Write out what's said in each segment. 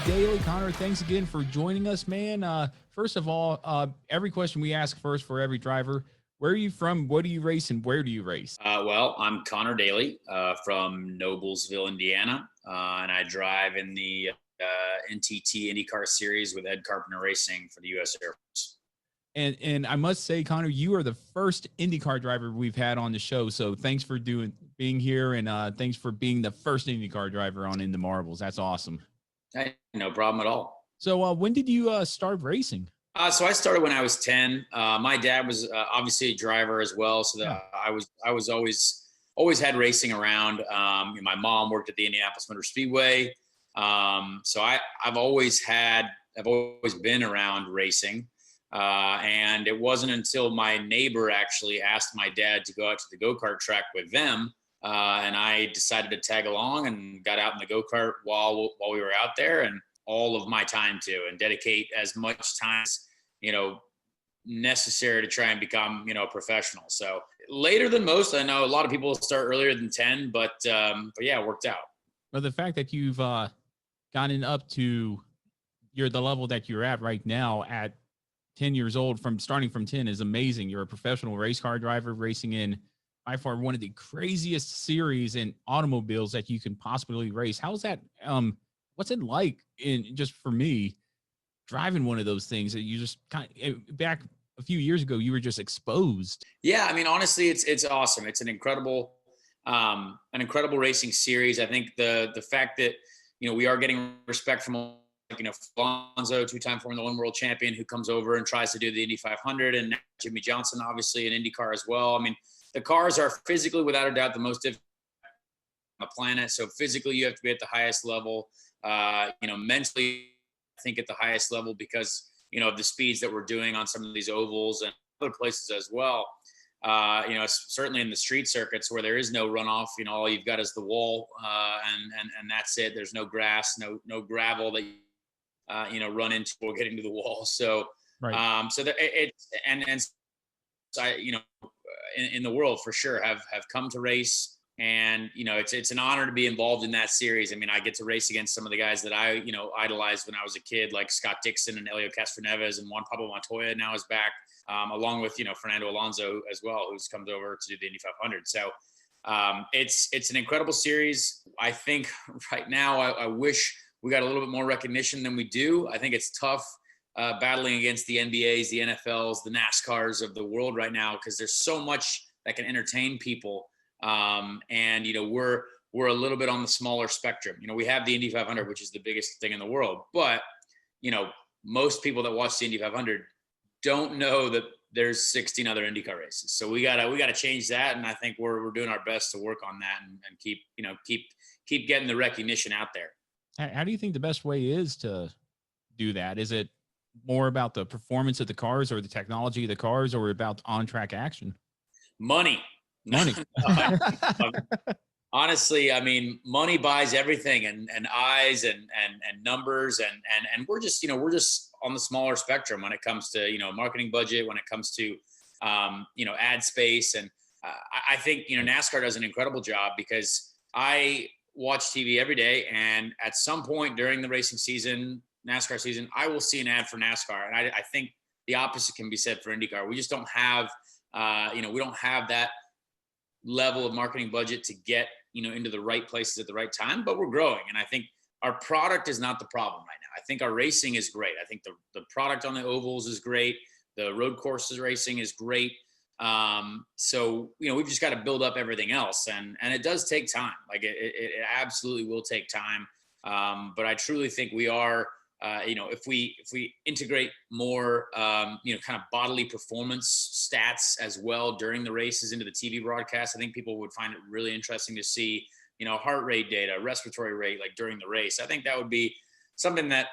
Daly. Conor, thanks again for joining us, man. First of all, every question we ask first for every driver: where are you from? What do you race, and where do you race? Well, I'm Conor Daly from Noblesville, Indiana, and I drive in the NTT Indy Car series with Ed Carpenter Racing for the U.S. Air Force. And I must say, Conor, you are the first IndyCar driver we've had on the show. So thanks for being here, and thanks for being the first IndyCar driver on In the Marbles. That's awesome. Hey, no problem at all. So when did you start racing? So I started when I was 10. My dad was obviously a driver as well, so that I was always had racing around. My mom worked at the Indianapolis Motor Speedway, so I've always been around racing. And it wasn't until my neighbor actually asked my dad to go out to the go-kart track with them, and I decided to tag along and got out in the go-kart while we were out there, and all of my time to, and dedicate as much time as necessary to try and become a professional. So later than most. I know a lot of people start earlier than 10, but yeah, it worked out. Well, the fact that you've gotten up to the level that you're at right now at 10 years old, from starting from 10, is amazing. You're a professional race car driver racing in by far one of the craziest series in automobiles that you can possibly race. How's that? What's it like just for me driving one of those things that you just back a few years ago, you were just exposed? Yeah. I mean, honestly, it's awesome. It's an incredible racing series. I think the fact that, we are getting respect from Alonso, two-time Formula One world champion, who comes over and tries to do the Indy 500, and Jimmy Johnson, obviously, in IndyCar as well. I mean, the cars are physically, without a doubt, the most difficult on the planet. So physically, you have to be at the highest level. Mentally, I think at the highest level, because of the speeds that we're doing on some of these ovals and other places as well. Certainly in the street circuits where there is no runoff, all you've got is the wall, and that's it. There's no grass, no gravel that run into or get into the wall. So, right. So that I, in the world for sure have come to race, and it's an honor to be involved in that series. I mean, I get to race against some of the guys that I idolized when I was a kid, like Scott Dixon and Helio Castroneves, and Juan Pablo Montoya now is back, along with Fernando Alonso as well, who's comes over to do the Indy 500. So it's an incredible series. I think right now I wish we got a little bit more recognition than we do. I think it's tough battling against the NBAs, the NFLs, the NASCARs of the world right now, because there's so much that can entertain people. And we're a little bit on the smaller spectrum. We have the Indy 500, which is the biggest thing in the world, but most people that watch the Indy 500 don't know that there's 16 other IndyCar races. So we gotta change that, and I think we're doing our best to work on that and keep getting the recognition out there. How do you think the best way is to do that? Is it more about the performance of the cars, or the technology of the cars, or about on-track action? Money. Honestly, I mean, money buys everything, and eyes and numbers, and we're just on the smaller spectrum when it comes to marketing budget, when it comes to ad space, and I think NASCAR does an incredible job, because I watch TV every day, and at some point during the racing season, NASCAR season, I will see an ad for NASCAR, and I think the opposite can be said for IndyCar. We just don't have we don't have that level of marketing budget to get into the right places at the right time, but we're growing, and I think our product is not the problem right now. I think our racing is great. I think the product on the ovals is great. The road courses racing is great. So we've just got to build up everything else, and it does take time. Like it absolutely will take time. But I truly think we are if we integrate more kind of bodily performance stats as well during the races into the TV broadcast, I think people would find it really interesting to see heart rate data, respiratory rate, like during the race. I think that would be something that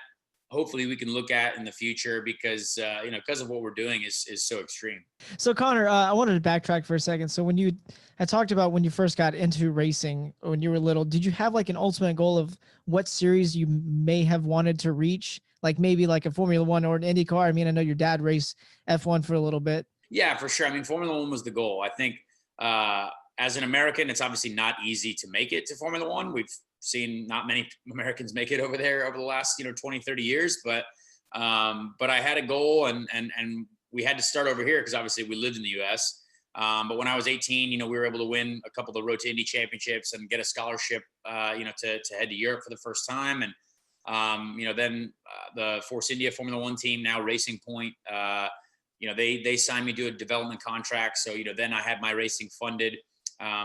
hopefully we can look at in the future, because because of what we're doing is so extreme. So Conor, I wanted to backtrack for a second. So when you had talked about when you first got into racing when you were little, did you have like an ultimate goal of what series you may have wanted to reach? Like maybe like a Formula One or an Indy car? I mean, I know your dad raced F1 for a little bit. Yeah, for sure. I mean, Formula One was the goal. I think as an American, it's obviously not easy to make it to Formula One. We've seen not many Americans make it over there over the last, 20, 30 years. But I had a goal, and we had to start over here because obviously we lived in the U.S. But when I was 18, we were able to win a couple of the Road to Indy championships and get a scholarship, to head to Europe for the first time. And, then the Force India Formula One team, now Racing Point, they signed me to a development contract. So, then I had my racing funded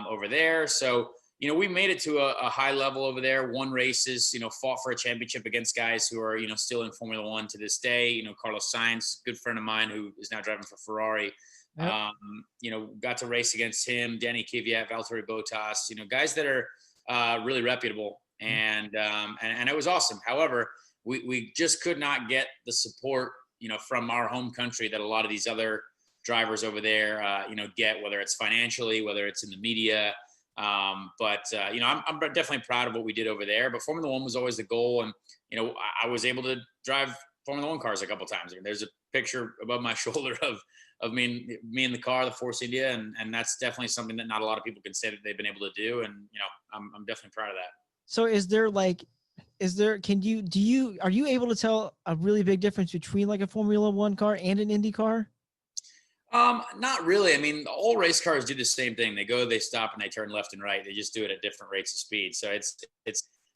over there. So, we made it to a high level over there, won races, fought for a championship against guys who are, still in Formula One to this day. Carlos Sainz, good friend of mine who is now driving for Ferrari. Yep. Got to race against him, Danny Kvyat, Valtteri Bottas, guys that are really reputable. And it was awesome. However, we just could not get the support, from our home country that a lot of these other drivers over there, get, whether it's financially, whether it's in the media. I'm definitely proud of what we did over there, but Formula One was always the goal. And, I was able to drive Formula One cars a couple of times. I mean, there's a picture above my shoulder of me in the car, the Force India. And that's definitely something that not a lot of people can say that they've been able to do. And, I'm definitely proud of that. So are you able to tell a really big difference between like a Formula One car and an Indy car? Not really. I mean, all race cars do the same thing. They go, they stop, and they turn left and right. They just do it at different rates of speed. So it's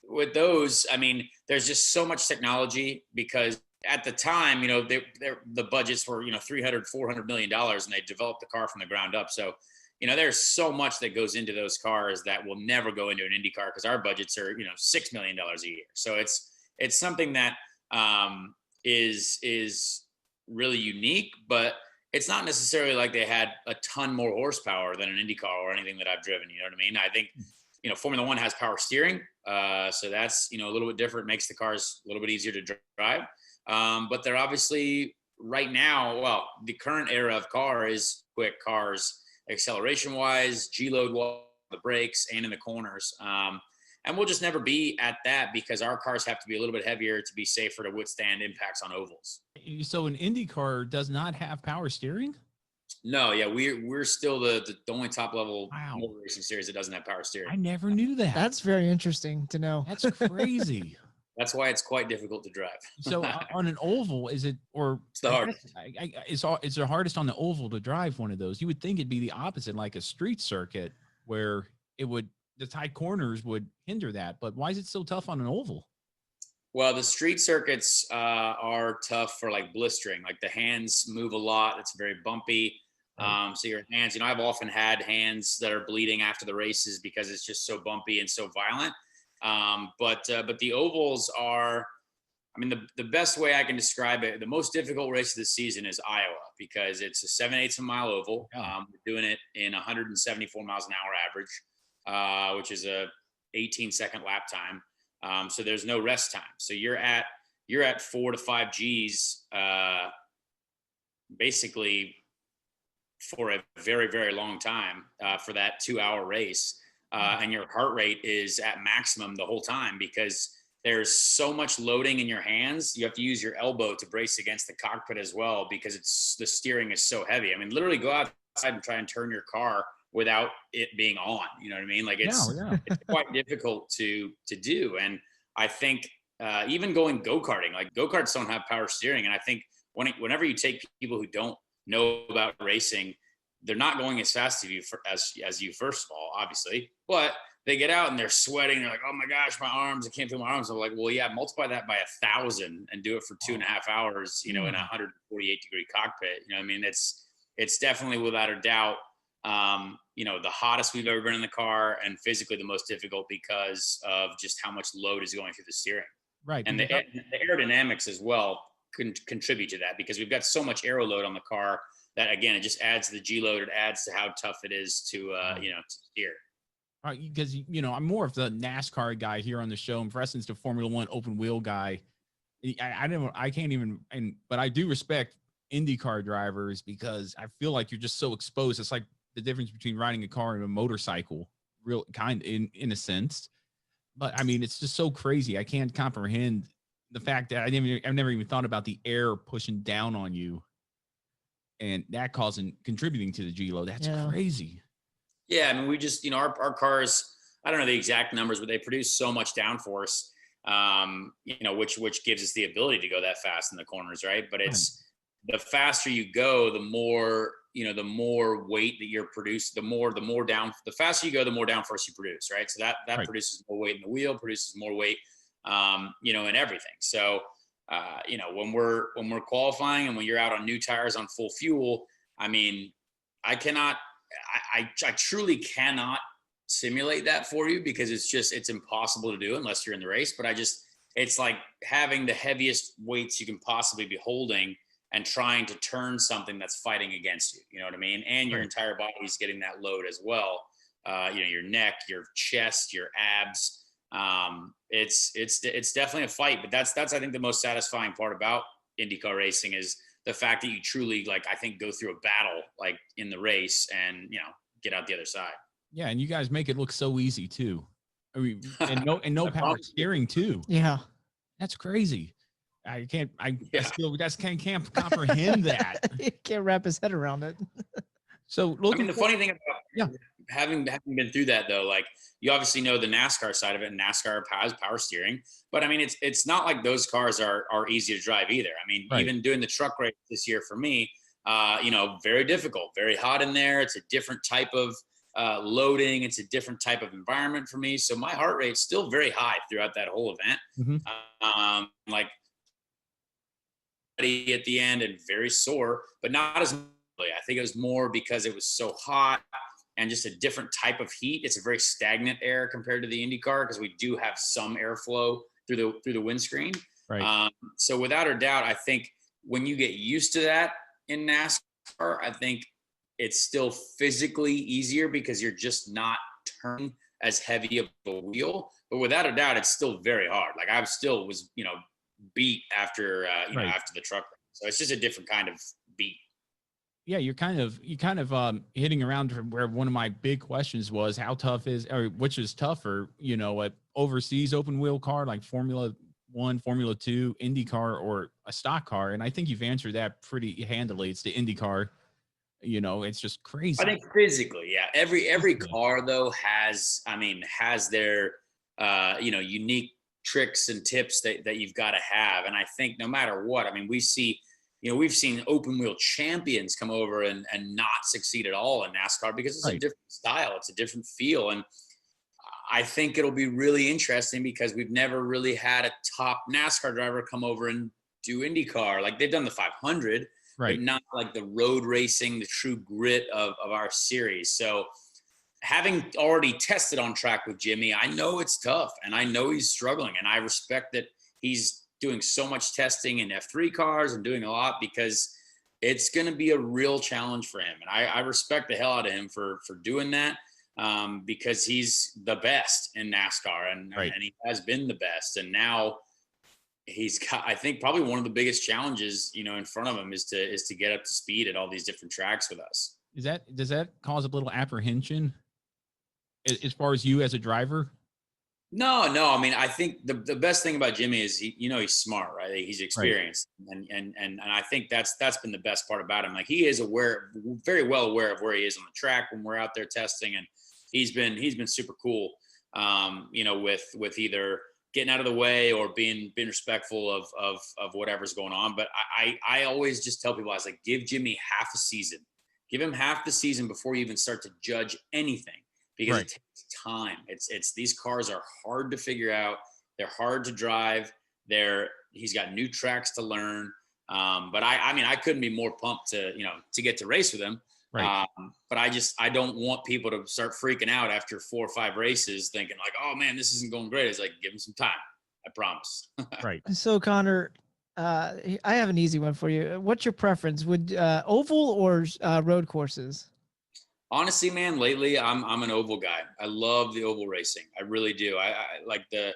with those, I mean, there's just so much technology because at the time, the budgets were, $300, $400 million, and they developed the car from the ground up. So, there's so much that goes into those cars that will never go into an Indy car because our budgets are, $6 million a year. So it's something that is really unique, but it's not necessarily like they had a ton more horsepower than an Indy car or anything that I've driven. You know what I mean? I think, Formula One has power steering. So that's, a little bit different, makes the cars a little bit easier to drive. But they're obviously right now, well, the current era of car is quick cars, acceleration wise, G-load wise, the brakes and in the corners. And we'll just never be at that because our cars have to be a little bit heavier to be safer to withstand impacts on ovals. So an Indy car does not have power steering? No, yeah, we're still the only top level wow. racing series that doesn't have power steering. I never knew that. That's very interesting to know. That's crazy. That's why it's quite difficult to drive. So on an oval, is it, or it's the hardest? It's the hardest on the oval to drive one of those. You would think it'd be the opposite, like a street circuit where the tight corners would hinder that. But why is it so tough on an oval? Well, the street circuits are tough for like blistering. Like the hands move a lot. It's very bumpy. So your hands, I've often had hands that are bleeding after the races because it's just so bumpy and so violent. But the ovals are, I mean, the best way I can describe it, the most difficult race of the season is Iowa because it's a 7/8 of a mile oval. We're doing it in 174 miles an hour average, which is a 18-second lap time. So there's no rest time. So you're at 4 to 5 Gs, basically for a very, very long time, for that 2-hour race. And your heart rate is at maximum the whole time because there's so much loading in your hands. You have to use your elbow to brace against the cockpit as well because the steering is so heavy. I mean, literally go outside and try and turn your car without it being on. You know what I mean? Like it's quite difficult to do. And I think even going go-karting, like go-karts don't have power steering. And I think whenever you take people who don't know about racing, they're not going as fast as you, first of all, obviously, but they get out and they're sweating. They're like, oh my gosh, my arms, I can't feel my arms. I'm like, well, yeah, multiply that by 1,000 and do it for 2.5 hours, in a 148-degree cockpit. I mean, it's definitely without a doubt, the hottest we've ever been in the car and physically the most difficult because of just how much load is going through the steering. Right. And the aerodynamics as well contribute to that because we've got so much aero load on the car that, again, it just adds to the G load. It adds to how tough it is to steer. All right, because I'm more of the NASCAR guy here on the show. In presence to Formula One open wheel guy, I can't even. But I do respect IndyCar drivers because I feel like you're just so exposed. It's like the difference between riding a car and a motorcycle, real kind in a sense. But I mean, it's just so crazy. I can't comprehend the fact that I've never even thought about the air pushing down on you, and that contributing to the G load. That's crazy. Yeah, I mean, we just, our cars, I don't know the exact numbers, but they produce so much downforce, which gives us the ability to go that fast in the corners, right? But it's the faster you go, the more weight that you're produced, the faster you go, the more downforce you produce, right? So that produces more weight in the wheel, produces more weight, in everything. So, when we're qualifying and when you're out on new tires on full fuel, I mean, I truly cannot simulate that for you because it's impossible to do unless you're in the race. But it's like having the heaviest weights you can possibly be holding and trying to turn something that's fighting against you. You know what I mean? And your entire body is getting that load as well. Your neck, your chest, your abs. It's definitely a fight, but that's I think the most satisfying part about IndyCar racing is the fact that you truly, like, I think, go through a battle like in the race and get out the other side. Yeah, and you guys make it look so easy too. I mean, and no power steering too. Yeah, that's crazy. I still can't comprehend that. He can't wrap his head around it. So the funny thing about having been through that though, like, you obviously know the NASCAR side of it, and NASCAR has power steering, but I mean, it's not like those cars are easy to drive either. I mean, even doing the truck race this year for me, very difficult, very hot in there. It's a different type of loading. It's a different type of environment for me. So my heart rate's still very high throughout that whole event. Mm-hmm. Like at the end and very sore, but not as much. I think it was more because it was so hot and just a different type of heat. It's a very stagnant air compared to the Indy car because we do have some airflow through the windscreen. Right. So without a doubt, I think when you get used to that in NASCAR, I think it's still physically easier because you're just not turning as heavy of a wheel. But without a doubt, it's still very hard. Like I still was, beat after after the truck. So it's just a different kind of beat. Yeah, you're kind of hitting around where one of my big questions was how tough which is tougher, a overseas open wheel car like Formula 1, Formula 2, Indy car, or a stock car. And I think you've answered that pretty handily. It's the Indy car. It's just crazy. I think physically, yeah. Every car though has their unique tricks and tips that you've got to have. And I think no matter what, I mean, we've seen open wheel champions come over and not succeed at all in NASCAR because it's a different style. It's a different feel. And I think it'll be really interesting because we've never really had a top NASCAR driver come over and do IndyCar. Like they've done the 500, but not like the road racing, the true grit of our series. So having already tested on track with Jimmy, I know it's tough and I know he's struggling, and I respect that he's doing so much testing in F3 cars and doing a lot because it's going to be a real challenge for him. And I respect the hell out of him for doing that because he's the best in NASCAR and he has been the best. And now he's got, I think, probably one of the biggest challenges, in front of him is to get up to speed at all these different tracks with us. Does that cause a little apprehension as far as you as a driver? No. I mean, I think the best thing about Jimmy is he's smart, right? He's experienced, and I think that's been the best part about him. Like he is very well aware of where he is on the track when we're out there testing, and he's been super cool, with either getting out of the way or being respectful of whatever's going on. But I always just tell people, I was like, give Jimmy half a season, give him half the season before you even start to judge anything. Because it takes time. It's these cars are hard to figure out. They're hard to drive. He's got new tracks to learn. But I couldn't be more pumped to get to race with him. Right. But I don't want people to start freaking out after 4 or 5 races thinking like, oh man, this isn't going great. It's like, give him some time. I promise. Right. So Conor, I have an easy one for you. What's your preference? Would oval or road courses? Honestly, man, lately I'm an oval guy. I love the oval racing. I really do. I like the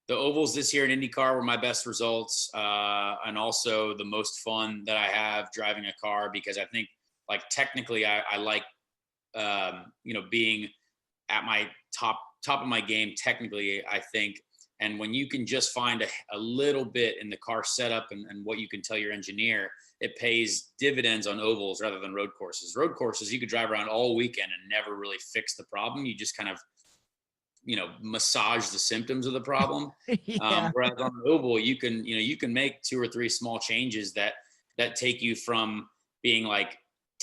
ovals this year in IndyCar were my best results, and also the most fun that I have driving a car because I think like technically I like being at my top of my game technically, I think. And when you can just find a little bit in the car setup and what you can tell your engineer, it pays dividends on ovals rather than road courses. Road courses, you could drive around all weekend and never really fix the problem. You just kind of massage the symptoms of the problem. Yeah. Whereas on an oval, you can make 2 or 3 small changes that take you from being like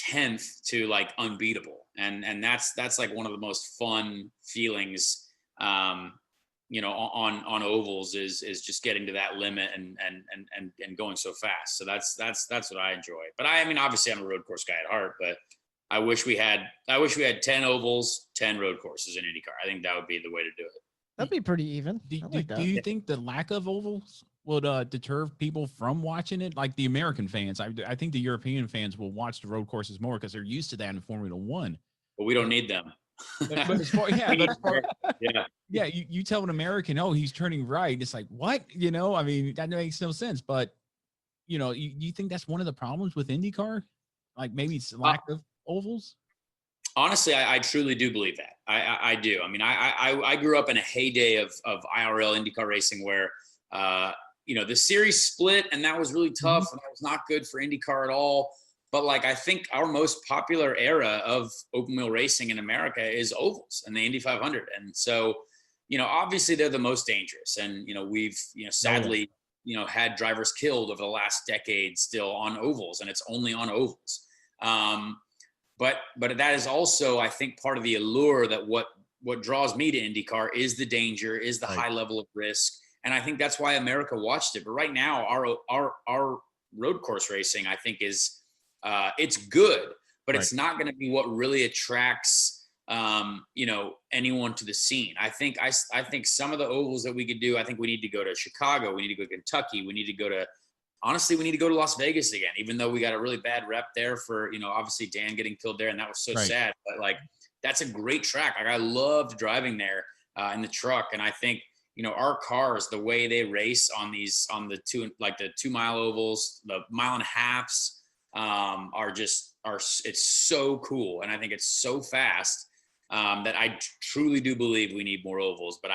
10th to like unbeatable. And that's like one of the most fun feelings, on ovals is just getting to that limit and going so fast. So that's what I enjoy. But I mean, obviously I'm a road course guy at heart, but I wish we had 10 ovals, 10 road courses in IndyCar. I think that would be the way to do it. That'd be pretty even. Do you think the lack of ovals would deter people from watching it? Like the American fans, I think the European fans will watch the road courses more because they're used to that in Formula One. But we don't need them. But as far, Yeah. Yeah, you tell an American, oh, he's turning right. It's like, what? I mean, that makes no sense. But, you think that's one of the problems with IndyCar? Like maybe it's lack of ovals? Honestly, I truly do believe that. I do. I mean, I grew up in a heyday of IRL IndyCar racing where, the series split, and that was really tough, and that was not good for IndyCar at all. But like, I think our most popular era of open wheel racing in America is ovals and the Indy 500. And so, obviously they're the most dangerous. And, we've, sadly, had drivers killed over the last decade still on ovals, and it's only on ovals. But that is also, I think, part of the allure that what draws me to IndyCar is the danger, is the high level of risk. And I think that's why America watched it. But right now, our road course racing, I think, is it's good, but it's not going to be what really attracts anyone to the scene. I think some of the ovals that we could do, I think we need to go to Chicago, we need to go to Kentucky, we need to go to Las Vegas again, even though we got a really bad rep there for, obviously Dan getting killed there, and that was so sad. But like, that's a great track. Like, I loved driving there in the truck, and I think our cars, the way they race on the 2 mile ovals, the 1.5 miles, it's so cool, and I think it's so fast that I truly do believe we need more ovals. But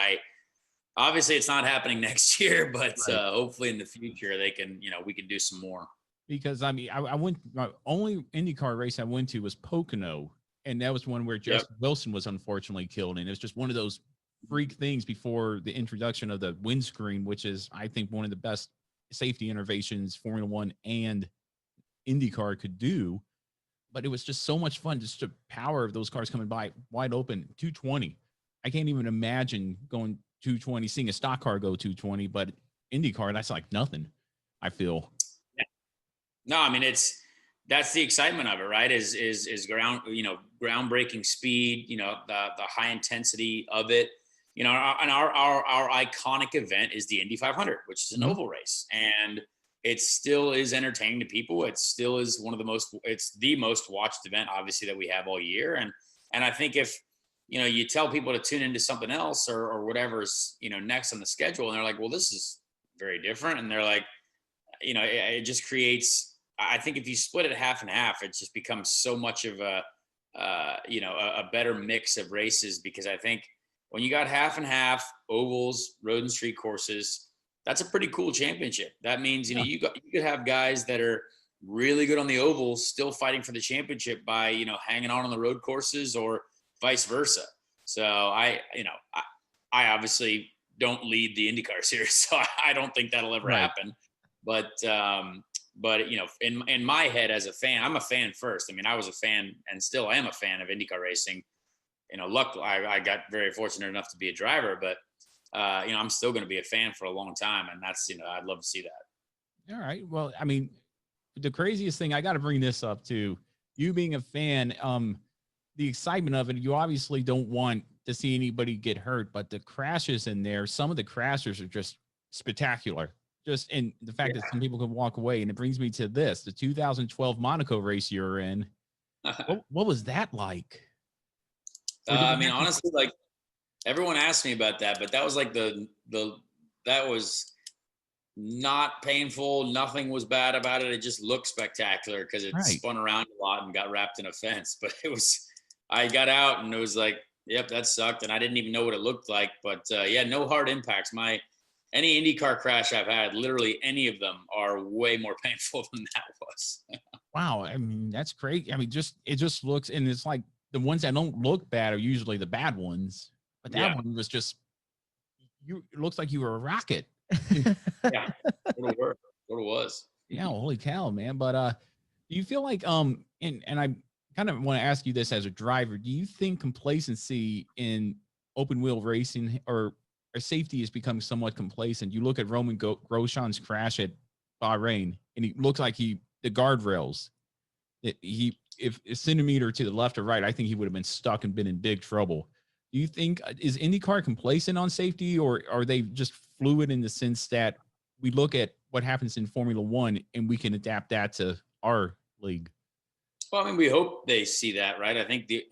obviously it's not happening next year, but hopefully in the future they can, we can do some more. Because I mean, I went, my only IndyCar race I went to was Pocono, and that was one where Justin Wilson was unfortunately killed, and it was just one of those freak things before the introduction of the windscreen, which is, I think, one of the best safety innovations Formula One and IndyCar could do. But it was just so much fun, just the power of those cars coming by wide open. 220, I can't even imagine going 220, seeing a stock car go 220, but IndyCar, that's like nothing, I feel. No, I mean, that's the excitement of it, right? Is groundbreaking speed, the high intensity of it, and our iconic event is the Indy 500, which is an oval race, and it still is entertaining to people. It still is it's the most watched event, obviously, that we have all year. And I think if, you tell people to tune into something else or whatever's, next on the schedule, and they're like, well, this is very different. And they're like, it just creates, I think if you split it half and half, it just becomes so much of a better mix of races, because I think when you got half and half, ovals, road and street courses, that's a pretty cool championship. That means, you could have guys that are really good on the ovals still fighting for the championship by, hanging on the road courses, or vice versa. So I obviously don't lead the IndyCar series, so I don't think that'll ever happen. But in my head as a fan, I'm a fan first. I mean, I was a fan and still am a fan of IndyCar racing. Luckily I got very fortunate enough to be a driver, but I'm still going to be a fan for a long time. And that's, I'd love to see that. All right. Well, I mean, the craziest thing, I got to bring this up too, you being a fan, the excitement of it, you obviously don't want to see anybody get hurt, but the crashes in there, some of the crashes are just spectacular. Just in the fact that some people can walk away. And it brings me to this, the 2012 Monaco race you were in. What was that like? I mean, honestly, like, everyone asked me about that, but that was like that was not painful. Nothing was bad about it. It just looked spectacular because it spun around a lot and got wrapped in a fence. But I got out and it was like, yep, that sucked. And I didn't even know what it looked like. But no hard impacts. Any IndyCar crash I've had, literally any of them are way more painful than that was. Wow. I mean, that's great. I mean, it just looks, and it's like the ones that don't look bad are usually the bad ones. but that one was just it looks like you were a rocket. Yeah, it'll work. What it was. Yeah, holy cow, man. But do you feel like and I kind of want to ask you this as a driver, do you think complacency in open wheel racing or safety is becoming somewhat complacent? You look at Roman Grosjean's crash at Bahrain, and he looks like the guardrails, if a centimeter to the left or right, I think he would have been stuck and been in big trouble. Do you think is IndyCar complacent on safety, or are they just fluid in the sense that we look at what happens in Formula One and we can adapt that to our league? Well, I mean, we hope they see that, right? I think if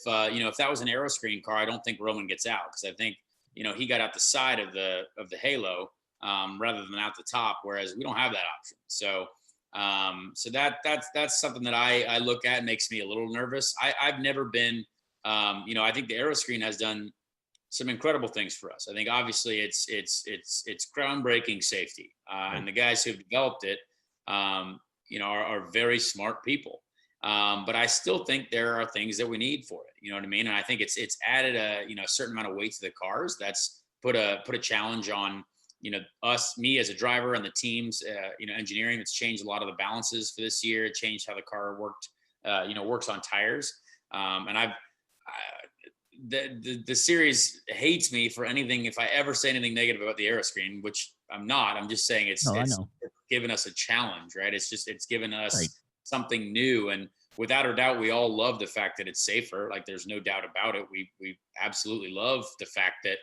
that was an aeroscreen car, I don't think Roman gets out, because I think he got out the side of the halo rather than out the top, whereas we don't have that option. So that's something that I look at and makes me a little nervous. I've never been, I think the aeroscreen has done some incredible things for us. I think obviously it's groundbreaking safety, and the guys who've developed it, are very smart people. But I still think there are things that we need for it. You know what I mean? And I think it's added a certain amount of weight to the cars. That's put a challenge on me as a driver and the teams. Engineering. It's changed a lot of the balances for this year. It changed how the car worked. Works on tires. And the series hates me for anything if I ever say anything negative about the aeroscreen, which I'm not. I'm just saying it's given us a challenge, right? It's given us something new, and without a doubt, we all love the fact that it's safer. Like, there's no doubt about it. We absolutely love the fact that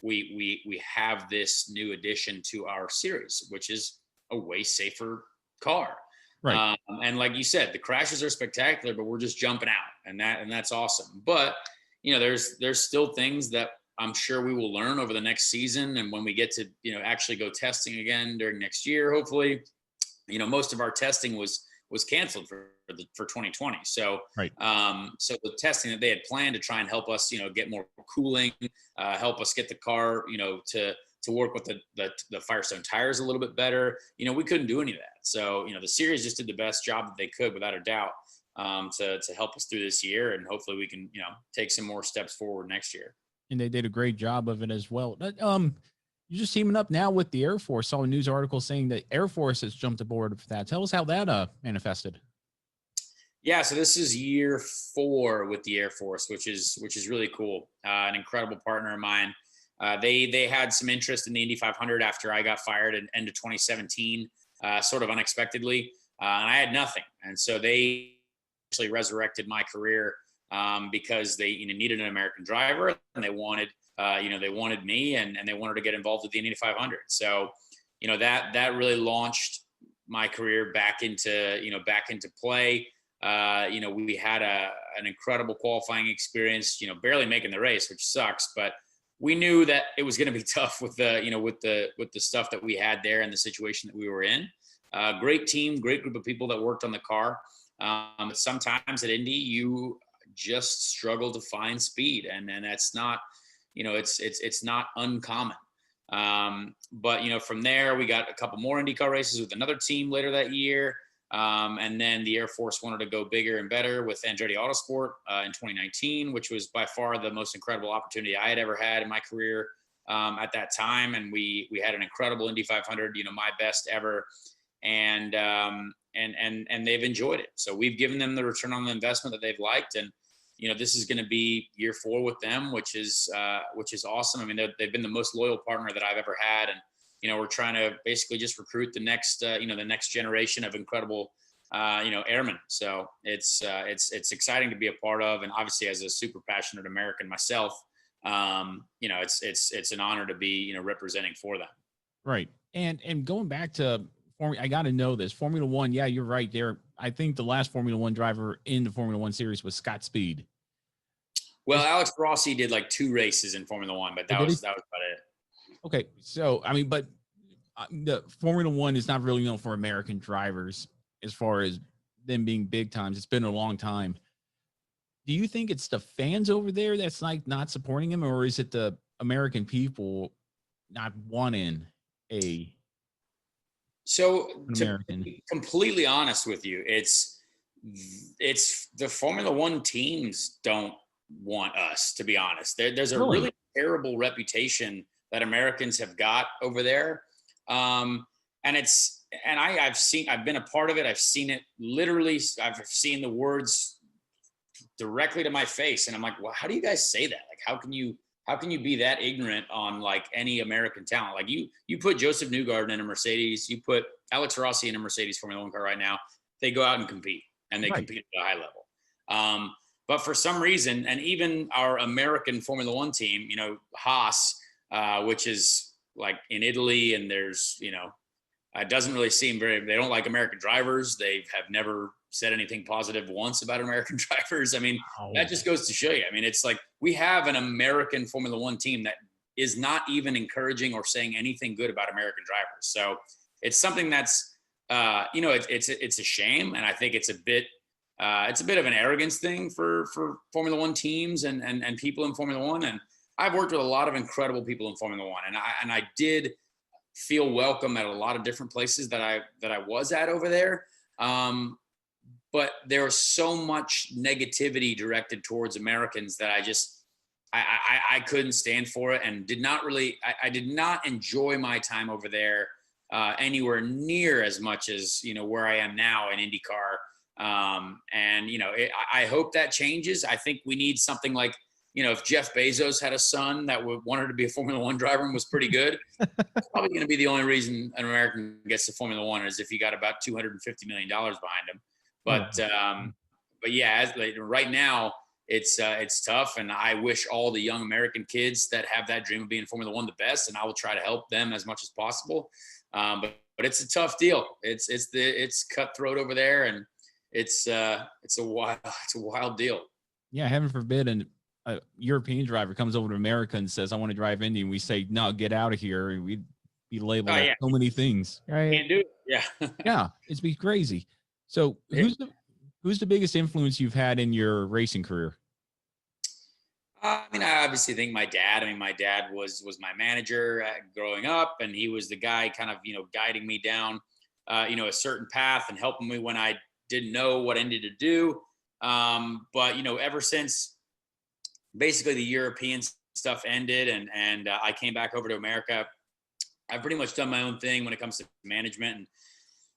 we have this new addition to our series, which is a way safer car. Right. And like you said, the crashes are spectacular, but we're just jumping out, and that's awesome. But there's still things that I'm sure we will learn over the next season, and when we get to actually go testing again during next year, hopefully. Most of our testing was canceled for 2020. So so the testing that they had planned to try and help us get more cooling, help us get the car to work with the Firestone tires a little bit better, we couldn't do any of that. So the series just did the best job that they could, without a doubt, to help us through this year, and hopefully we can take some more steps forward next year. And they did a great job of it as well. You're just teaming up now with the Air Force. Saw a news article saying that Air Force has jumped aboard for that. Tell us how that manifested. Yeah, so this is year 4 with the Air Force, which is really cool. An incredible partner of mine. They had some interest in the Indy 500 after I got fired at end of 2017, sort of unexpectedly, and I had nothing. And so they actually resurrected my career because they needed an American driver, and they wanted me, and they wanted to get involved with the Indy 500. So that really launched my career back into play. We had an incredible qualifying experience, barely making the race, which sucks, but we knew that it was going to be tough with the stuff that we had there and the situation that we were in. Great team, great group of people that worked on the car. But sometimes at Indy, you just struggle to find speed, and that's not, it's not uncommon. But from there, we got a couple more IndyCar races with another team later that year. And then the Air Force wanted to go bigger and better with Andretti Autosport in 2019, which was by far the most incredible opportunity I had ever had in my career at that time. And we had an incredible Indy 500, my best ever. And they've enjoyed it. So we've given them the return on the investment that they've liked. And, this is going to be year 4 with them, which is awesome. I mean, they've been the most loyal partner that I've ever had. And, we're trying to basically just recruit the next generation of incredible, airmen. So it's exciting to be a part of. And obviously, as a super passionate American myself, it's an honor to be, representing for them. Right. And going back to I got to know this Formula One. Yeah, you're right there. I think the last Formula One driver in the Formula One series was Scott Speed. Well, Alex Rossi did like 2 races in Formula One, but that was about it. Okay. So, I mean, but the Formula One is not really known for American drivers as far as them being big times. It's been a long time. Do you think it's the fans over there that's like not supporting him, or is it the American people not wanting a So to be completely honest with you, it's the Formula One teams don't want us, to be honest. There's a Really? really terrible reputation that Americans have got over there. And I've been a part of it. I've seen it literally. I've seen the words directly to my face. And I'm like, well, how do you guys say that? Like, how can you be that ignorant on like any American talent? Like you put Joseph Newgarden in a Mercedes, you put Alex Rossi in a Mercedes Formula One car right now, they go out and compete, and they Right. compete at a high level. But for some reason, and even our American Formula One team, you know, Haas, which is like in Italy, and there's, you know, it doesn't really seem they don't like American drivers. They have never said anything positive once about American drivers. I mean, Wow. that just goes to show you. I mean, it's like we have an American Formula One team that is not even encouraging or saying anything good about American drivers. So it's something that's, you know, it's a shame. And I think it's a bit of an arrogance thing for Formula One teams and people in Formula One. And I've worked with a lot of incredible people in Formula One, and I did feel welcome at a lot of different places that I was at over there. But there was so much negativity directed towards Americans that I couldn't stand for it, and I did not enjoy my time over there anywhere near as much as, you know, where I am now in IndyCar. And, you know, I hope that changes. I think we need something like, you know, if Jeff Bezos had a son that wanted to be a Formula One driver and was pretty good, that's probably going to be the only reason an American gets to Formula One, is if he got about $250 million behind him. But yeah, right now it's tough, and I wish all the young American kids that have that dream of being in Formula One the best, and I will try to help them as much as possible. But it's a tough deal. It's cutthroat over there, and it's a wild deal. Yeah, heaven forbid a European driver comes over to America and says, "I want to drive Indy," and we say, "No, get out of here." And we'd be labeled Oh, yeah. so many things. Right. Can't do it. Yeah. Yeah, it's be crazy. So who's the biggest influence you've had in your racing career? I mean, I obviously think my dad. I mean, my dad was my manager growing up, and he was the guy kind of, you know, guiding me down, you know, a certain path and helping me when I didn't know what I needed to do. But you know, ever since basically the European stuff ended, and I came back over to America, I've pretty much done my own thing when it comes to management.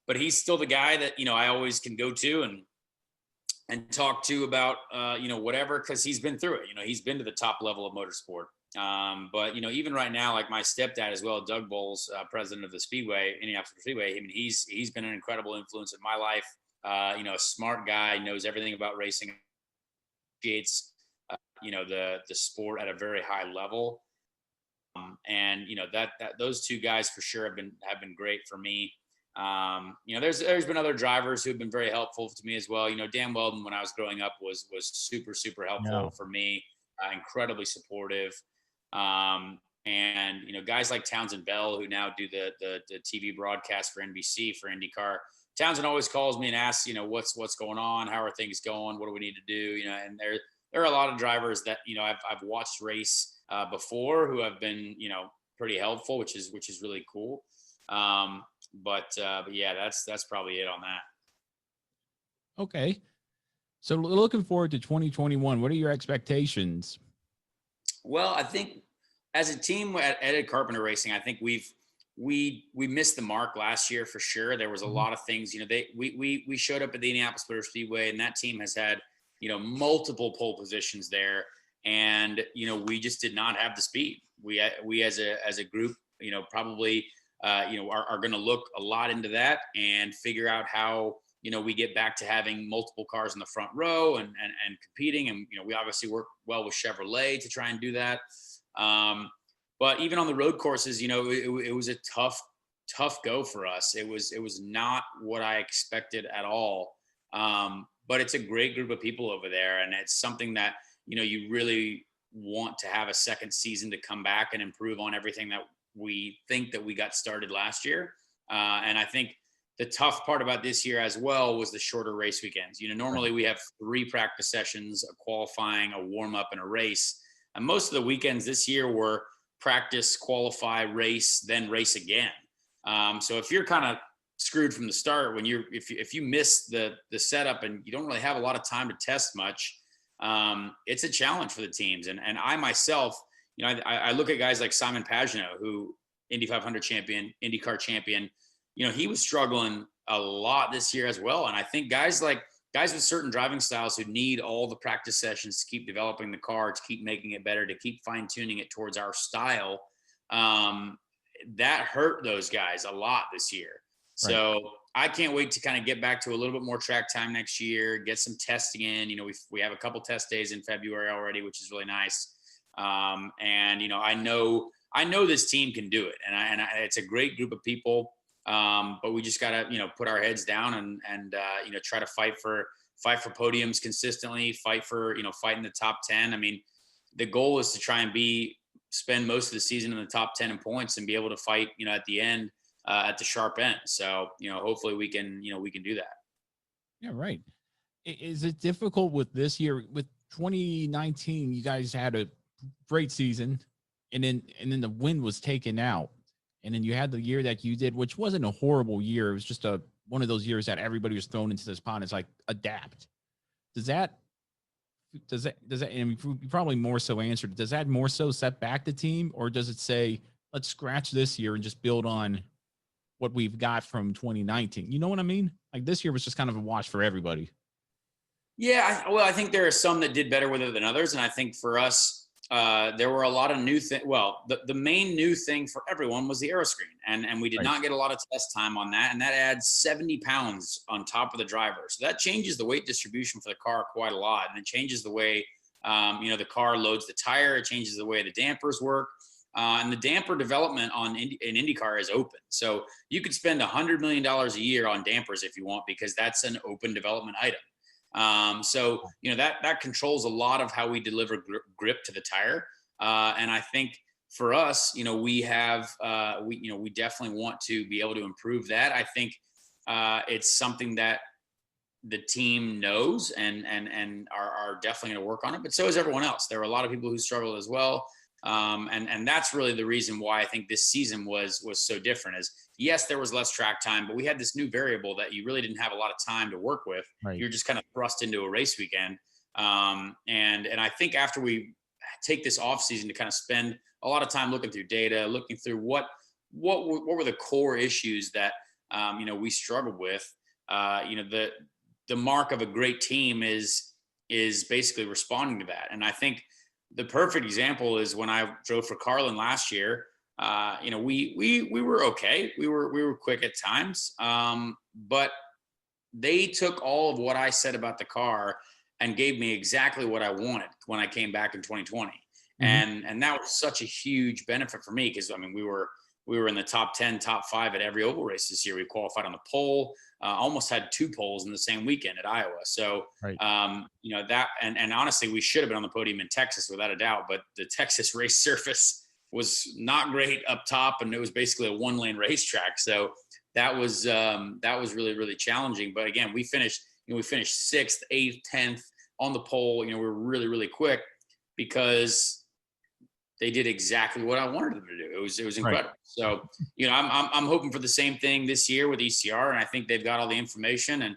But he's still the guy that, you know, I always can go to and talk to about, you know, whatever, because he's been through it. You know, he's been to the top level of motorsport. But, you know, even right now, like my stepdad as well, Doug Bowles, president of the Speedway, Indianapolis Speedway, I mean, he's been an incredible influence in my life. You know, a smart guy, knows everything about racing, appreciates, you know, the sport at a very high level. And, you know, that those two guys for sure have been great for me. You know, there's been other drivers who have been very helpful to me as well. You know, Dan Weldon, when I was growing up, was super helpful for me, incredibly supportive. And you know, guys like Townsend Bell, who now do the TV broadcast for NBC for IndyCar. Townsend always calls me and asks, you know, what's going on, how are things going, what do we need to do, you know. And there are a lot of drivers that, you know, I've watched race before who have been, you know, pretty helpful, which is really cool. But yeah, that's probably it on that. Okay. So looking forward to 2021, what are your expectations? Well, I think as a team at Ed Carpenter Racing, I think we missed the mark last year for sure. There was a lot of things, you know, we showed up at the Indianapolis Motor Speedway, and that team has had, you know, multiple pole positions there. And, you know, we just did not have the speed. We as a group, you know, probably, you know, are going to look a lot into that and figure out how, you know, we get back to having multiple cars in the front row and competing. And, you know, we obviously work well with Chevrolet to try and do that. But even on the road courses, you know, it was a tough go for us. It was not what I expected at all. But it's a great group of people over there. And it's something that, you know, you really want to have a second season to come back and improve on everything that we think that we got started last year. And I think the tough part about this year as well was the shorter race weekends. You know, normally we have 3 practice sessions, a qualifying, a warm up, and a race. And most of the weekends this year were practice, qualify, race, then race again. So if you're kind of screwed from the start, when if you miss the setup and you don't really have a lot of time to test much, it's a challenge for the teams. And I myself, I look at guys like Simon Pagenaud, who Indy 500 champion, IndyCar champion, he was struggling a lot this year as well. And I think guys with certain driving styles who need all the practice sessions to keep developing the car, to keep making it better, to keep fine tuning it towards our style, that hurt those guys a lot this year. Right. So I can't wait to kind of get back to a little bit more track time next year, get some testing in. We have a couple test days in February already, which is really nice. And I know this team can do it, and it's a great group of people. But we just gotta put our heads down and try to fight for podiums consistently, fight in the top 10. I mean, the goal is to try and spend most of the season in the top 10 in points and be able to fight at the end, at the sharp end. So hopefully we can do that. Yeah, right. Is it difficult with this year? With 2019, you guys had a great season, and then the wind was taken out, and then you had the year that you did, which wasn't a horrible year. It was just one of those years that everybody was thrown into this pond. It's like, adapt. Does that, and you probably more so answered, does that more so set back the team, or does it say, let's scratch this year and just build on what we've got from 2019? You know what I mean? Like, this year was just kind of a wash for everybody. Yeah, I think there are some that did better with it than others. And I think for us, there were a lot of new things. Well, the main new thing for everyone was the aeroscreen. And we did not get a lot of test time on that. And that adds 70 pounds on top of the driver. So that changes the weight distribution for the car quite a lot. And it changes the way, the car loads the tire. It changes the way the dampers work. And the damper development in IndyCar is open. So you could spend $100 million a year on dampers if you want, because that's an open development item. So that controls a lot of how we deliver grip to the tire. And I think for us, we definitely want to be able to improve that. I think it's something that the team knows and are definitely going to work on it, but so is everyone else. There were a lot of people who struggled as well. And that's really the reason why I think this season was so different. Is yes, there was less track time, but we had this new variable that you really didn't have a lot of time to work with. Right. You're just kind of thrust into a race weekend. And I think after we take this off season to kind of spend a lot of time looking through data, looking through what were the core issues that, we struggled with, the mark of a great team is basically responding to that. And I think the perfect example is when I drove for Carlin last year. We were okay. We were quick at times, but they took all of what I said about the car and gave me exactly what I wanted when I came back in 2020. Mm-hmm. And that was such a huge benefit for me, because we were in the top 10, top 5 at every oval race this year. We qualified on the pole, almost had 2 poles in the same weekend at Iowa. So, right. That, and honestly, we should have been on the podium in Texas without a doubt, but the Texas race surface was not great up top, and it was basically a 1-lane racetrack. So that was really, really challenging. But again, we finished 6th, 8th, 10th on the pole. We were really, really quick because they did exactly what I wanted them to do. It was incredible. Right. So, I'm hoping for the same thing this year with ECR, and I think they've got all the information, and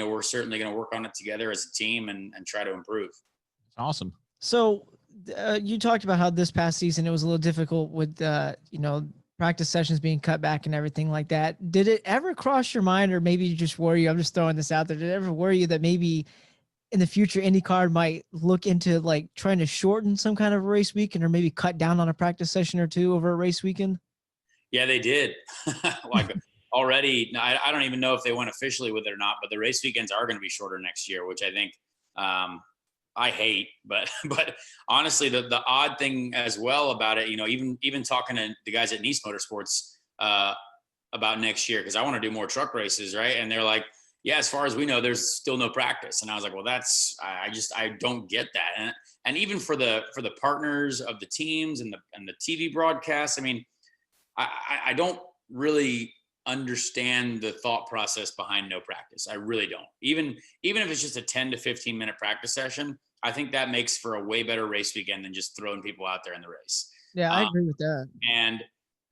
we're certainly going to work on it together as a team and try to improve. Awesome. So you talked about how this past season it was a little difficult with practice sessions being cut back and everything like that. Did it ever cross your mind, or maybe you just worry? I'm just throwing this out there. Did it ever worry you that maybe in the future IndyCar might look into like trying to shorten some kind of race weekend, or maybe cut down on a practice session or 2 over a race weekend? Yeah, they did. Already, I don't even know if they went officially with it or not, but the race weekends are going to be shorter next year, which I think I hate. But honestly, the odd thing as well about it, even talking to the guys at Nice Motorsports about next year, because I want to do more truck races, right? And they're like, yeah, as far as we know, there's still no practice. And I was like, well, I don't get that. And even for the partners of the teams and the TV broadcasts, I don't really understand the thought process behind no practice. I really don't. Even if it's just a 10 to 15 minute practice session, I think that makes for a way better race weekend than just throwing people out there in the race. Yeah, I agree with that. And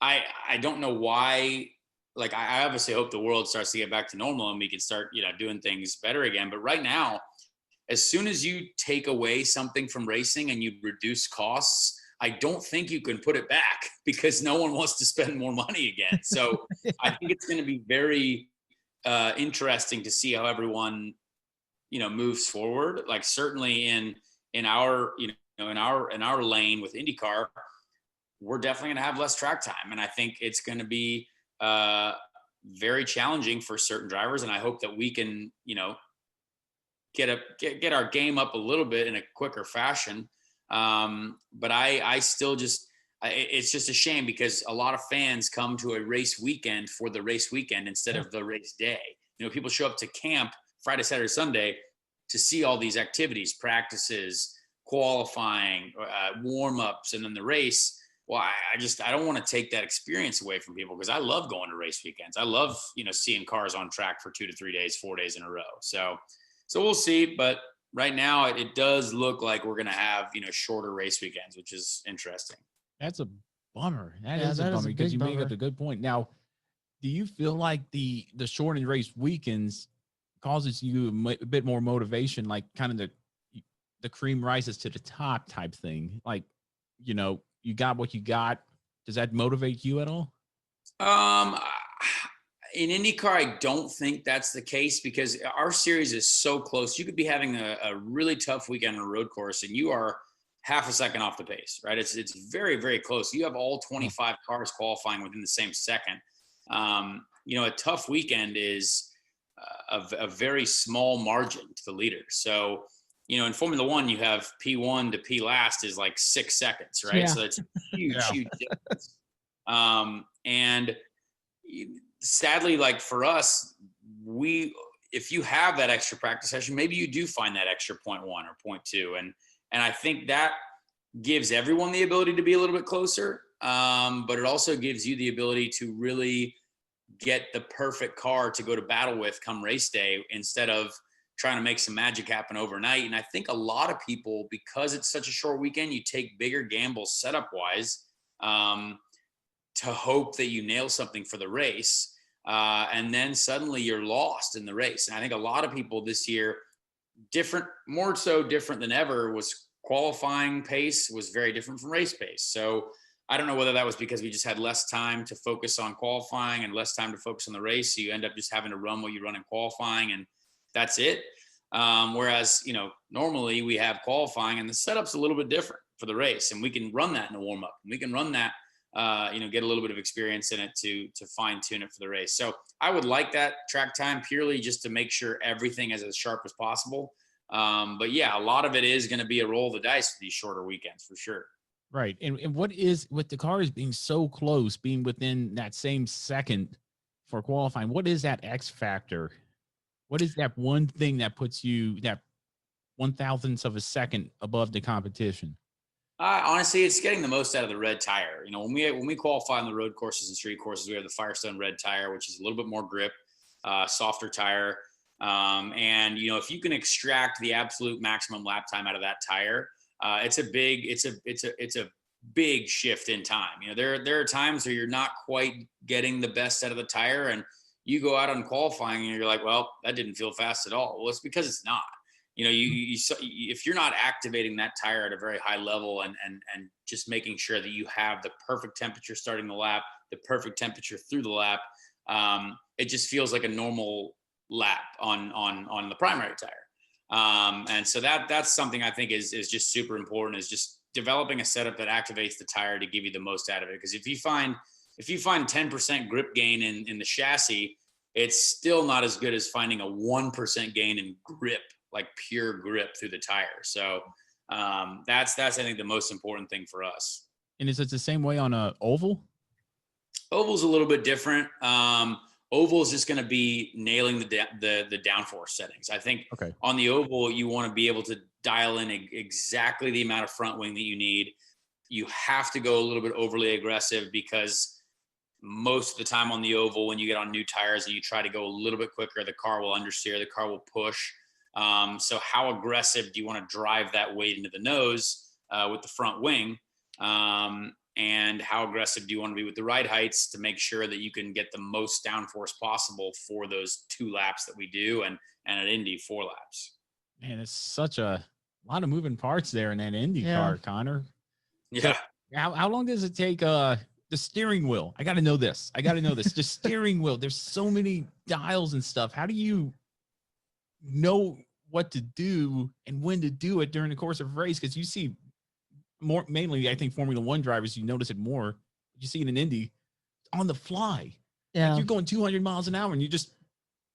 I don't know why. Like, I obviously hope the world starts to get back to normal and we can start, doing things better again. But right now, as soon as you take away something from racing and you reduce costs, I don't think you can put it back because no one wants to spend more money again. So I think it's going to be very interesting to see how everyone, moves forward. Like certainly in our, in our lane with IndyCar, we're definitely going to have less track time. And I think it's going to be very challenging for certain drivers. And I hope that we can, get our game up a little bit in a quicker fashion. But I still it's just a shame because a lot of fans come to a race weekend for the race weekend instead of the race day. People show up to camp Friday, Saturday, Sunday to see all these activities, practices, qualifying, warm-ups, and then the race. Well, I don't want to take that experience away from people because I love going to race weekends. I love, seeing cars on track for 2 to 3 days, 4 days in a row. So we'll see. But right now it does look like we're going to have, shorter race weekends, which is interesting. That's a bummer. That is a bummer because you make up a good point. Now, do you feel like the shortened race weekends causes you a bit more motivation, like kind of the cream rises to the top type thing? Like, you got what you got. Does that motivate you at all? In IndyCar, I don't think that's the case because our series is so close. You could be having a really tough weekend on a road course and you are half a second off the pace, right? It's very, very close. You have all 25 cars qualifying within the same second. A tough weekend is a very small margin to the leader. So, in Formula One, you have P1 to P last is like 6 seconds, right? Yeah. So that's huge, huge difference. And sadly, like for us, if you have that extra practice session, maybe you do find that extra 0.1 or 0.2. And I think that gives everyone the ability to be a little bit closer. But it also gives you the ability to really get the perfect car to go to battle with come race day instead of trying to make some magic happen overnight. And I think a lot of people, because it's such a short weekend, you take bigger gambles setup wise to hope that you nail something for the race. And then suddenly you're lost in the race. And I think a lot of people this year, more so different than ever, was qualifying pace was very different from race pace. So I don't know whether that was because we just had less time to focus on qualifying and less time to focus on the race. So you end up just having to run what you run in qualifying and that's it. Whereas, normally we have qualifying and the setup's a little bit different for the race and we can run that in a warm up. We can run that, get a little bit of experience in it to fine tune it for the race. So I would like that track time purely just to make sure everything is as sharp as possible. But yeah, a lot of it is going to be a roll of the dice for these shorter weekends for sure. Right. And what is with the cars being so close, being within that same second for qualifying, what is that X factor? What is that one thing that puts you that 1,000th of a second above the competition? Honestly, it's getting the most out of the red tire. When we qualify on the road courses and street courses, we have the Firestone red tire, which is a little bit more grip, softer tire. And if you can extract the absolute maximum lap time out of that tire, it's a big shift in time. There are times where you're not quite getting the best out of the tire, and you go out on qualifying and you're like, well, that didn't feel fast at all. Well, it's because it's not. If you're not activating that tire at a very high level and just making sure that you have the perfect temperature starting the lap, the perfect temperature through the lap, it just feels like a normal lap on the primary tire. And so that's something I think is just super important, is just developing a setup that activates the tire to give you the most out of it. Because if you find 10% grip gain in the chassis, it's still not as good as finding a 1% gain in grip, like pure grip through the tire. So that's I think the most important thing for us. And is it the same way on a oval? Oval's a little bit different. Oval is just going to be nailing the downforce settings. I think on the oval, you want to be able to dial in exactly the amount of front wing that you need. You have to go a little bit overly aggressive because most of the time on the oval, when you get on new tires and you try to go a little bit quicker, the car will understeer, the car will push. So how aggressive do you want to drive that weight into the nose with the front wing? And how aggressive do you want to be with the ride heights to make sure that you can get the most downforce possible for those 2 laps that we do and at Indy 4 laps? Man, it's such a lot of moving parts there in that Indy Yeah. car, Connor. Yeah. So how long does it take the steering wheel? I got to know this. The steering wheel. There's so many dials and stuff. How do you know what to do and when to do it during the course of a race? Because you see more, mainly, I think Formula One drivers, you notice it more. You see it in Indy on the fly. Like Yeah. you're going 200 miles an hour and you're just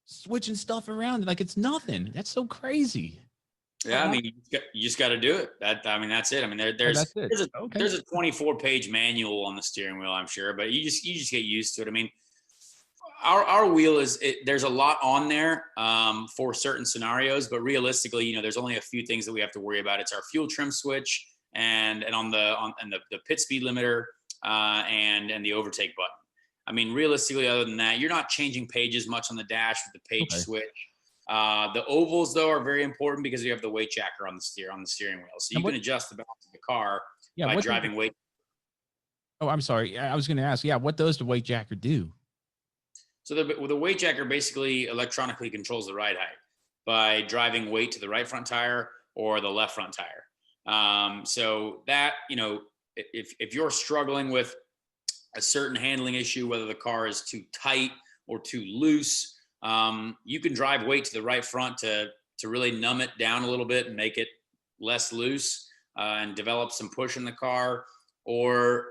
switching stuff around like it's nothing. That's so crazy. Yeah, I mean, you just got to do it. I mean, that's it. I mean, there's a 24-page manual on the steering wheel, I'm sure, but you just get used to it. I mean, our wheel there's a lot on there for certain scenarios, but realistically, you know, there's only a few things that we have to worry about. It's our fuel trim switch and the pit speed limiter and the overtake button. I mean, realistically, other than that, you're not changing pages much on the dash with the page switch. The ovals, though, are very important because you have the weight jacker on the steering wheel, so you can adjust the balance of the car by driving weight. Oh, I'm sorry. I was going to ask. Yeah, what does the weight jacker do? So the weight jacker basically electronically controls the ride height by driving weight to the right front tire or the left front tire. So that, you know, if you're struggling with a certain handling issue, whether the car is too tight or too loose, you can drive weight to the right front to really numb it down a little bit and make it less loose and develop some push in the car, or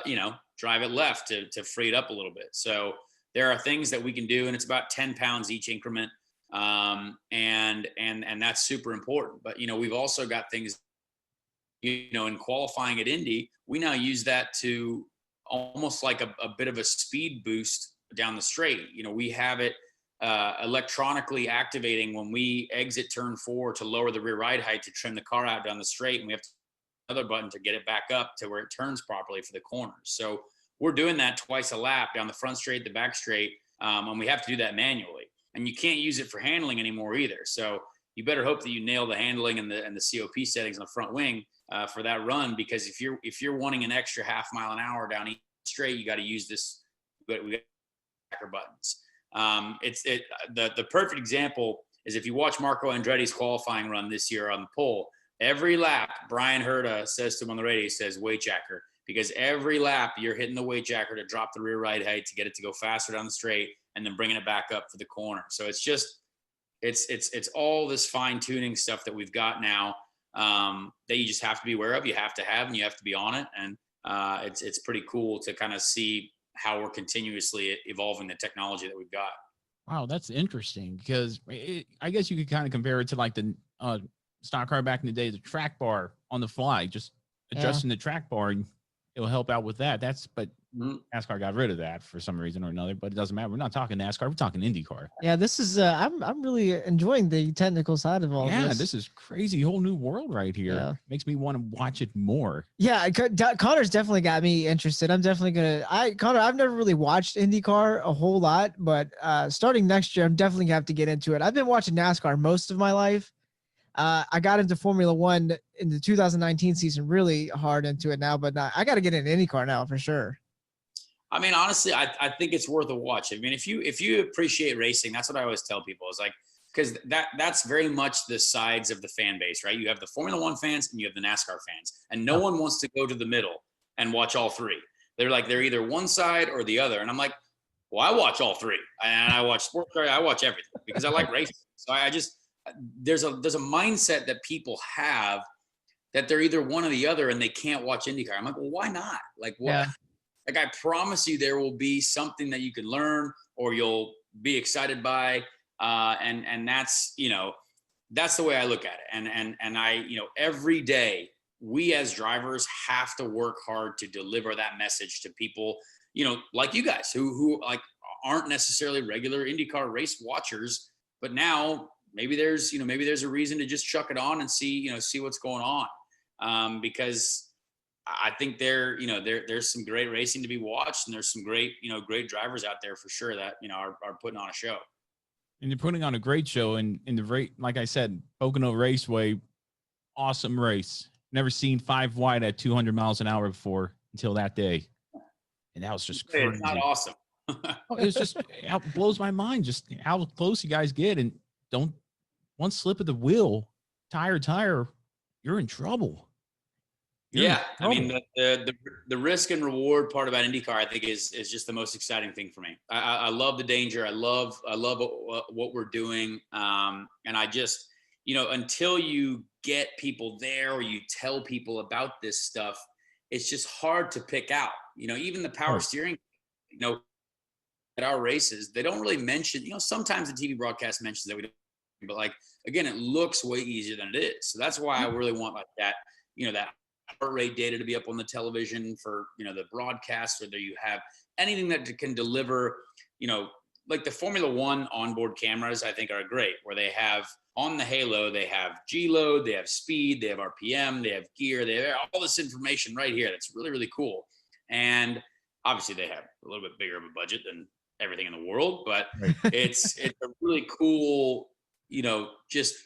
you know, drive it left to free it up a little bit. So there are things that we can do, and it's about 10 pounds each increment, and that's super important. But you know, we've also got things, you know, in qualifying at Indy, we now use that to almost like a bit of a speed boost down the straight. You know, we have it electronically activating when we exit turn 4 to lower the rear ride height to trim the car out down the straight, and we have another button to get it back up to where it turns properly for the corners. So we're doing that twice a lap down the front straight, the back straight, and we have to do that manually. And you can't use it for handling anymore either. So you better hope that you nail the handling and the COP settings on the front wing for that run, because if you're wanting an extra half mile an hour down each straight, you got to use this. We got tracker buttons. The perfect example is if you watch Marco Andretti's qualifying run this year on the pole. Every lap, Brian Herta says to him on the radio, he says weight jacker, because every lap you're hitting the weight jacker to drop the rear ride height to get it to go faster down the straight and then bringing it back up for the corner. So it's just it's all this fine tuning stuff that we've got now that you just have to be aware of. You have to have, and you have to be on it. And it's pretty cool to kind of see how we're continuously evolving the technology that we've got. Wow, that's interesting, because I guess you could kind of compare it to like the stock car back in the day, the track bar on the fly, just adjusting the track bar, and it'll help out with that. But NASCAR got rid of that for some reason or another, but it doesn't matter. We're not talking NASCAR. We're talking IndyCar. Yeah, this is I'm really enjoying the technical side of all this. Yeah, this is crazy. Whole new world right here. Yeah. Makes me want to watch it more. Yeah, Connor's definitely got me interested. I'm definitely Connor, I've never really watched IndyCar a whole lot, but starting next year, I'm definitely gonna have to get into it. I've been watching NASCAR most of my life. I got into Formula One in the 2019 season, really hard into it now, but I got to get into IndyCar now for sure. I mean, honestly, I think it's worth a watch. I mean, if you appreciate racing, that's what I always tell people, is like, because that's very much the sides of the fan base, right? You have the Formula One fans and you have the NASCAR fans, and no one wants to go to the middle and watch all three. They're either one side or the other. And I'm like, well, I watch all three, and I watch sports car. I watch everything because I like racing. So there's a mindset that people have that they're either one or the other and they can't watch IndyCar. I'm like, well, why not? Like, what? Yeah. Like, I promise you there will be something that you can learn or you'll be excited by. And that's, you know, that's the way I look at it. And I, you know, every day we as drivers have to work hard to deliver that message to people, you know, like you guys who like aren't necessarily regular IndyCar race watchers, but now maybe there's a reason to just chuck it on and see what's going on. Because I think there's some great racing to be watched, and there's some great drivers out there for sure that, you know, are putting on a show. And they're putting on a great show. And in the rate, like I said, Pocono Raceway, awesome race. Never seen 5 wide at 200 miles an hour before until that day. And that was just crazy. It's not awesome. It's just, it blows my mind just how close you guys get, and don't one slip of the wheel, tire, you're in trouble. Yeah, I mean the risk and reward part about IndyCar, I think, is just the most exciting thing for me. I love the danger. I love what we're doing, and I just, until you get people there or you tell people about this stuff, it's just hard to pick out. Even the power steering, at our races, they don't really mention. Sometimes the TV broadcast mentions that we don't, but like again, it looks way easier than it is. So that's why I really want like that, that heart rate data to be up on the television for the broadcast, whether you have anything that can deliver, like the Formula One onboard cameras, I think are great, where they have on the halo, they have G load, they have speed, they have RPM, they have gear, they have all this information right here. That's really, really cool. And obviously they have a little bit bigger of a budget than everything in the world, but it's a really cool, just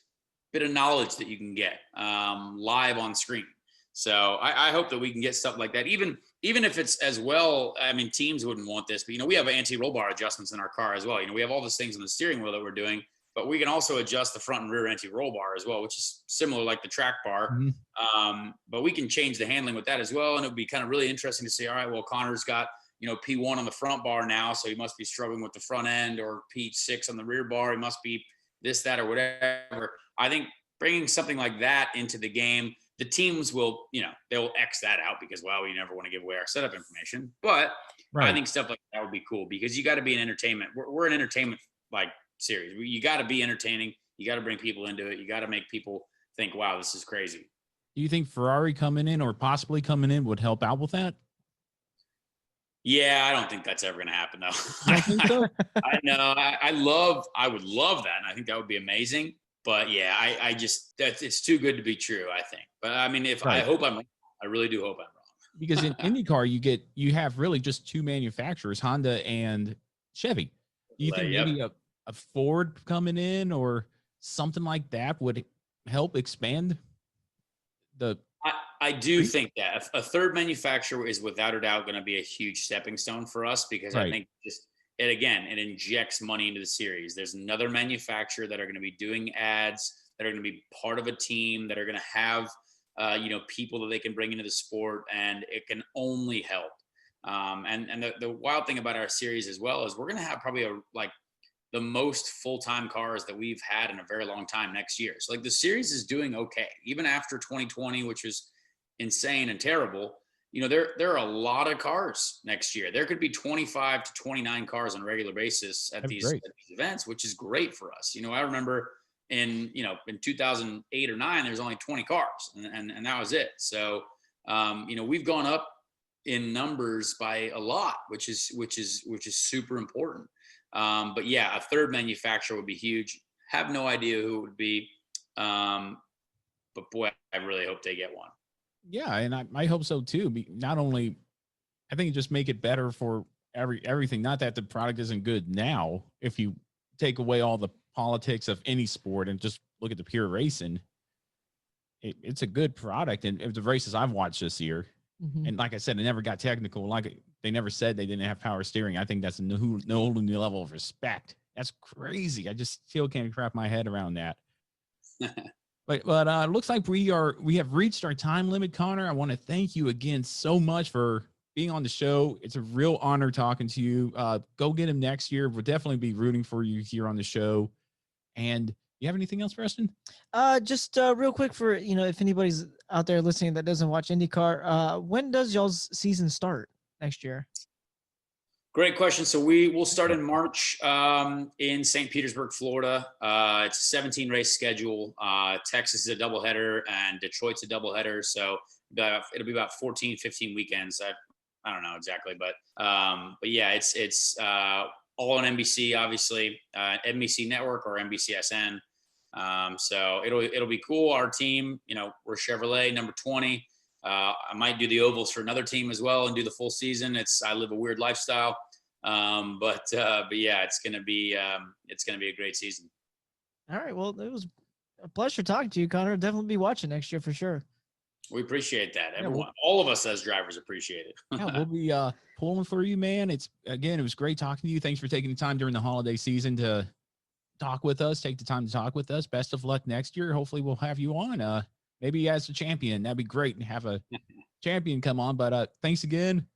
bit of knowledge that you can get live on screen. So I hope that we can get stuff like that. Even if it's as well, I mean, teams wouldn't want this, but we have anti-roll bar adjustments in our car as well. We have all those things on the steering wheel that we're doing, but we can also adjust the front and rear anti-roll bar as well, which is similar like the track bar. Mm-hmm. But we can change the handling with that as well. And it would be kind of really interesting to see, all right, well, Conor's got, P1 on the front bar now, so he must be struggling with the front end, or P6 on the rear bar. He must be this, that, or whatever. I think bringing something like that into the game, the teams will, they'll X that out because, well, we never want to give away our setup information. But I think stuff like that would be cool because you got to be an entertainment. We're an entertainment like series. You got to be entertaining. You got to bring people into it. You got to make people think, wow, this is crazy. Do you think Ferrari coming in or possibly coming in would help out with that? Yeah, I don't think that's ever going to happen, though. I think so. I know. I would love that. And I think that would be amazing. But yeah, I just, it's too good to be true, I think. But I mean, I hope I'm wrong. I really do hope I'm wrong. Because in IndyCar, you have really just two manufacturers, Honda and Chevy. Do you think maybe a Ford coming in or something like that would help expand the? I do think that a third manufacturer is without a doubt going to be a huge stepping stone for us because I think it injects money into the series. There's another manufacturer that are going to be doing ads, that are going to be part of a team, that are going to have, people that they can bring into the sport, and it can only help. And the wild thing about our series as well is we're going to have probably the most full-time cars that we've had in a very long time next year. So the series is doing okay, even after 2020, which was insane and terrible. There are a lot of cars next year. There could be 25 to 29 cars on a regular basis at these events, which is great for us. I remember in 2008 or 9, there was only 20 cars and that was it. So, we've gone up in numbers by a lot, which is super important. But yeah, a third manufacturer would be huge. Have no idea who it would be. But boy, I really hope they get one. Yeah, and I hope so too. Not only, I think it just make it better for everything. Not that the product isn't good now. If you take away all the politics of any sport and just look at the pure racing, it's a good product. And the races I've watched this year, and like I said, it never got technical. Like they never said they didn't have power steering. I think that's a whole new level of respect. That's crazy. I just still can't wrap my head around that. But it looks like we have reached our time limit, Conor. I want to thank you again so much for being on the show. It's a real honor talking to you. Go get him next year. We'll definitely be rooting for you here on the show. And you have anything else, Preston? Just real quick for, if anybody's out there listening that doesn't watch IndyCar, when does y'all's season start next year? Great question. So we will start in March in St. Petersburg, Florida. It's a 17 race schedule. Texas is a doubleheader and Detroit's a doubleheader. So it'll be about 14, 15 weekends. I don't know exactly, but yeah, it's all on NBC, obviously, NBC Network or NBCSN. So it'll be cool. Our team, we're Chevrolet number 20. I might do the ovals for another team as well and do the full season. I live a weird lifestyle. But yeah, it's going to be a great season. All right. Well, it was a pleasure talking to you, Conor. Definitely be watching next year for sure. We appreciate that. Everyone, all of us as drivers appreciate it. Yeah, we'll be pulling for you, man. It was great talking to you. Thanks for taking the time during the holiday season to talk with us, take the time to talk with us. Best of luck next year. Hopefully we'll have you on, maybe as a champion. That'd be great, and have a champion come on. But thanks again,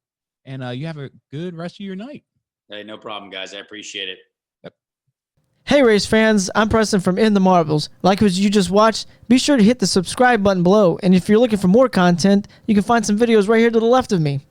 and you have a good rest of your night. Hey, no problem, guys. I appreciate it. Hey race fans, I'm Preston from In the Marbles. Like what you just watched, be sure to hit the subscribe button below, and if you're looking for more content, you can find some videos right here to the left of me.